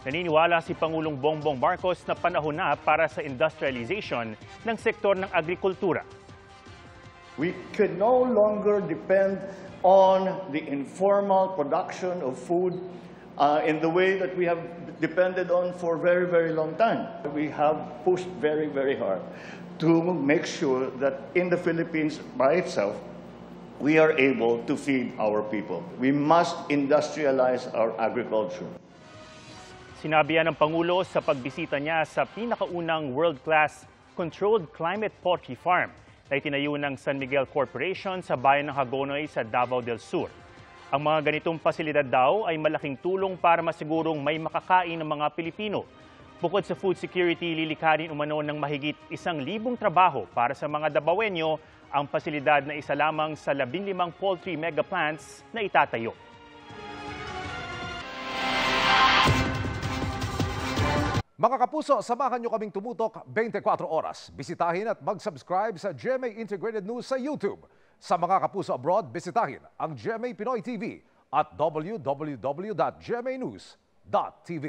Naniniwala si Pangulong Bongbong Marcos na panahon na para sa industrialization ng sektor ng agrikultura. We can no longer depend on the informal production of food in the way that we have depended on for very, very long time. We have pushed very, very hard to make sure that in the Philippines by itself, we are able to feed our people. We must industrialize our agriculture. Sinabi yan ng Pangulo sa pagbisita niya sa pinakaunang world-class controlled climate poultry farm na itinayo ng San Miguel Corporation sa bayan ng Hagonoy sa Davao del Sur. Ang mga ganitong pasilidad daw ay malaking tulong para masigurong may makakain ng mga Pilipino. Bukod sa food security, lilikarin umano ng mahigit 1,000 trabaho para sa mga Davaoenyo ang pasilidad na isa lamang sa 15 poultry mega plants na itatayo. Mga kapuso, samahan nyo kaming tumutok 24 oras. Bisitahin at mag-subscribe sa GMA Integrated News sa YouTube. Sa mga kapuso abroad, bisitahin ang GMA Pinoy TV at www.gmanews.tv.